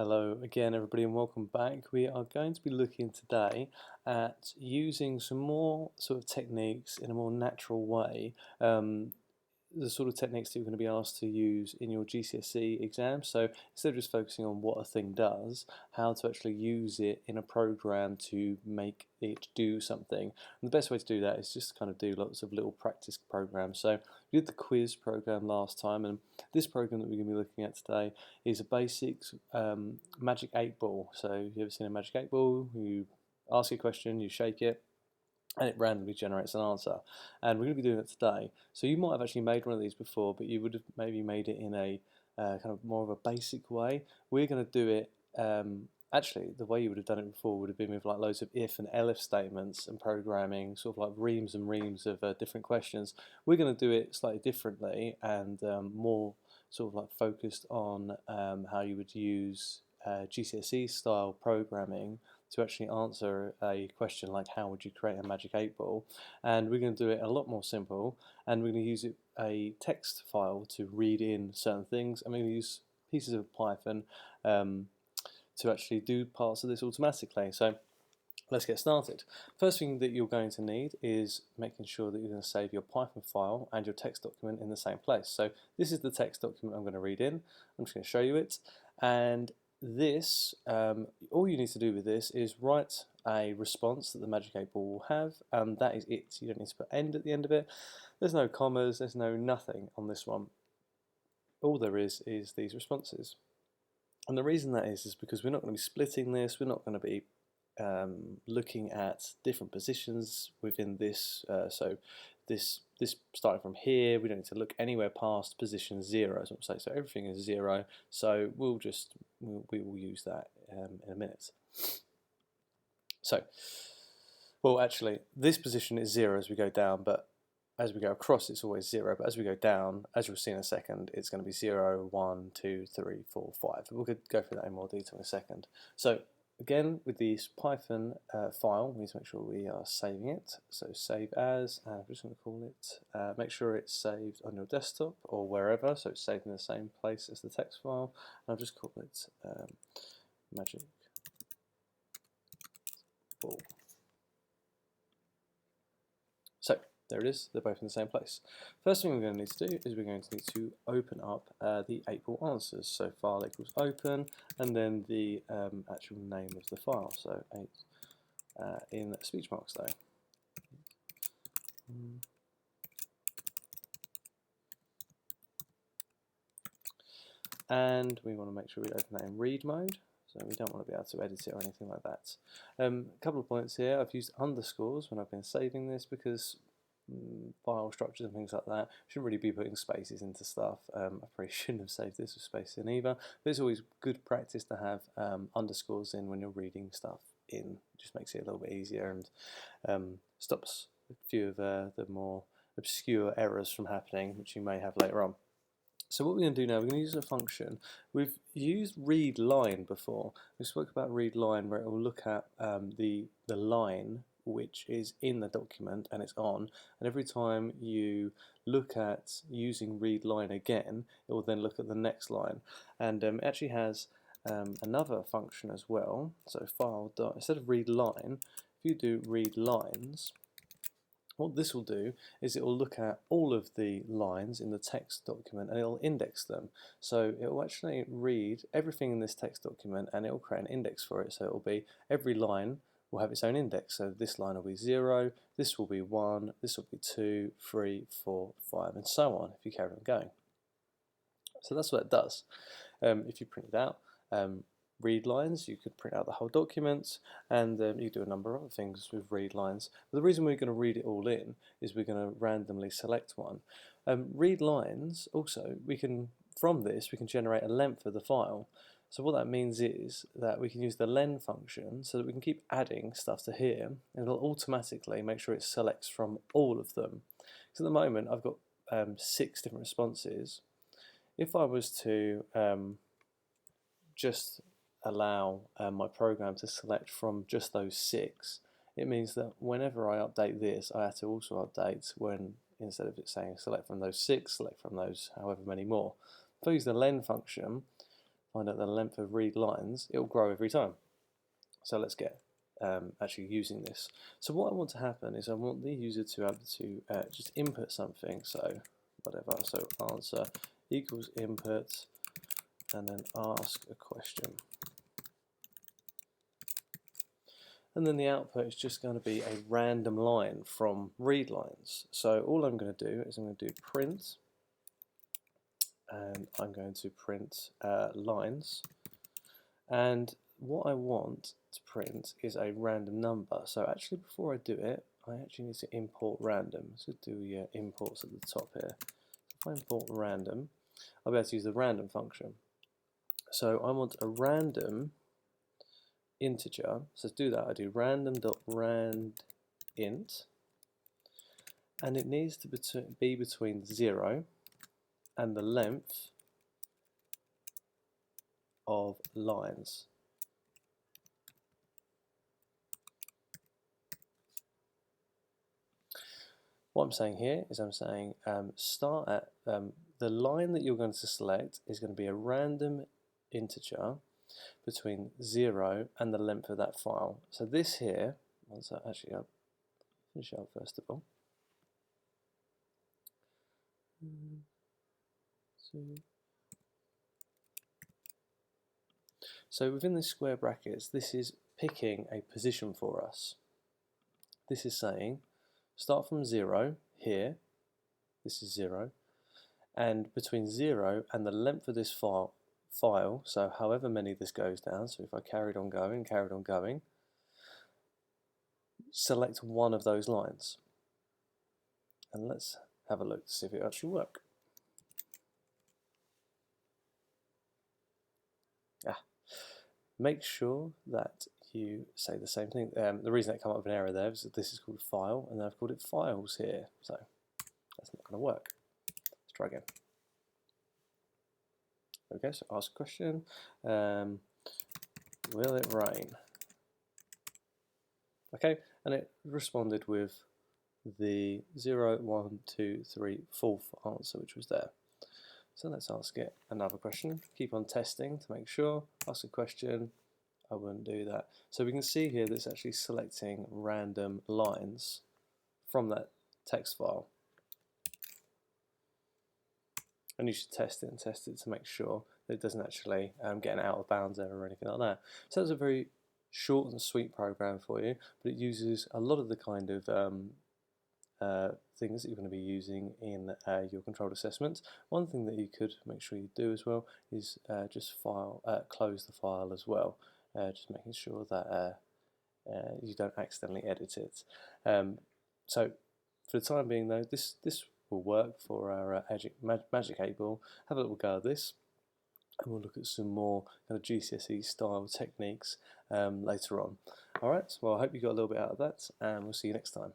Hello again, everybody, and welcome back. We are going to be looking today at using some more sort of techniques in a more natural way. The sort of techniques that you're going to be asked to use in your GCSE exam. So instead of just focusing on what a thing does, how to actually use it in a program to make it do something. And the best way to do that is just kind of do lots of little practice programs. So we did the quiz program last time, and this program that we're going to be looking at today is a basic magic 8 ball. So you ever seen a magic 8 ball? You ask a question, you shake it, and it randomly generates an answer. And we're going to be doing it today. So you might have actually made one of these before, but you would have maybe made it in a kind of more of a basic way. We're going to do it, actually, the way you would have done it before would have been with like loads of if and elif statements and programming, sort of like reams and reams of different questions. We're going to do it slightly differently and more sort of like focused on how you would use GCSE style programming to actually answer a question like how would you create a magic 8 ball, and we're going to do it a lot more simple, and we're going to use a text file to read in certain things, and we're going to use pieces of Python to actually do parts of this automatically. So let's get started. First thing that you're going to need is making sure that you're going to save your Python file and your text document in the same place. So this is the text document I'm going to read in. I'm just going to show you it, and this, all you need to do with this is write a response that the magic 8 ball will have, and that is it. You don't need to put end at the end of it. There's no commas, there's no nothing on this one. All there is these responses. And the reason that is because we're not going to be splitting this, we're not going to be looking at different positions within this. So this starting from here, we don't need to look anywhere past position 0, as I'm saying. So everything is 0. So we will use that in a minute. So, well, actually, this position is 0 as we go down, but as we go across, it's always 0. But as we go down, as you'll see in a second, it's going to be 0, 1, 2, 3, 4, 5. We'll go through that in more detail in a second. So again, with this Python file, we need to make sure we are saving it. So save as, and I'm just going to call it, make sure it's saved on your desktop or wherever, so it's saved in the same place as the text file. And I'll just call it magic ball. So there it is, they're both in the same place. First thing we're going to need to do is we're going to need to open up the 8-ball answers. So file equals open, and then the actual name of the file. So 8 in speech marks though. And we want to make sure we open that in read mode. So we don't want to be able to edit it or anything like that. A couple of points here. I've used underscores when I've been saving this because file structures and things like that shouldn't really be putting spaces into stuff. I probably shouldn't have saved this with spaces in either, but it's always good practice to have underscores in when you're reading stuff in. It just makes it a little bit easier and stops a few of the more obscure errors from happening, which you may have later on. So what we're going to do now, we're going to use a function. We've used read line before. We spoke about read line where it will look at the line which is in the document and it's on, and every time you look at using read line again, it will then look at the next line. And it actually has another function as well. So file dot, instead of read line, if you do read lines, what this will do is it will look at all of the lines in the text document and it will index them. So it will actually read everything in this text document and it will create an index for it. So it will be every line will have its own index. So this line will be 0, this will be 1, this will be 2, 3, 4, 5, and so on if you carry on going. So that's what it does. If you print it out, read lines, you could print out the whole document, and you do a number of other things with read lines. But the reason we're going to read it all in is we're going to randomly select one. Read lines also, from this we can generate a length of the file. So what that means is that we can use the len function so that we can keep adding stuff to here, and it'll automatically make sure it selects from all of them. So at the moment I've got 6 different responses. If I was to just allow my program to select from just those 6, it means that whenever I update this, I have to also update when, instead of it saying select from those 6, select from those however many more. If I use the len function, find out the length of read lines, it will grow every time. So let's get actually using this. So what I want to happen is I want the user to be able to just input something, so whatever, so answer equals input and then ask a question. And then the output is just going to be a random line from read lines. So all I'm going to do is I'm going to do print, and I'm going to print lines, and what I want to print is a random number. So actually before I do it, I actually need to import random. So do imports at the top here. If I import random, I'll be able to use the random function. So I want a random integer. So to do that, I do random.randint, and it needs to be between 0 and the length of lines. What I'm saying here is I'm saying start at the line that you're going to select is going to be a random integer between 0 and the length of that file. So this here, actually I'll finish out first of all. So within the square brackets, this is picking a position for us. This is saying start from 0 here, this is 0, and between 0 and the length of this file, so however many this goes down, so if I carried on going, select one of those lines. And let's have a look to see if it actually works. Make sure that you say the same thing. The reason that came up with an error there is that this is called file, and I've called it files here, so that's not going to work. Let's try again. Okay, so ask a question. Will it rain? Okay, and it responded with the 0, 1, 2, 3, 4th answer, which was there. So let's ask it another question. Keep on testing to make sure. Ask a question. I wouldn't do that. So we can see here that it's actually selecting random lines from that text file. And you should test it to make sure that it doesn't actually get an out of bounds error or anything like that. So that's a very short and sweet program for you, but it uses a lot of the kind of things that you're going to be using in your controlled assessments. One thing that you could make sure you do as well is just close the file as well, just making sure that you don't accidentally edit it. So for the time being though, this will work for our Magic 8 Ball. Have a little go at this, and we'll look at some more kind of GCSE style techniques later on. Alright, well I hope you got a little bit out of that, and we'll see you next time.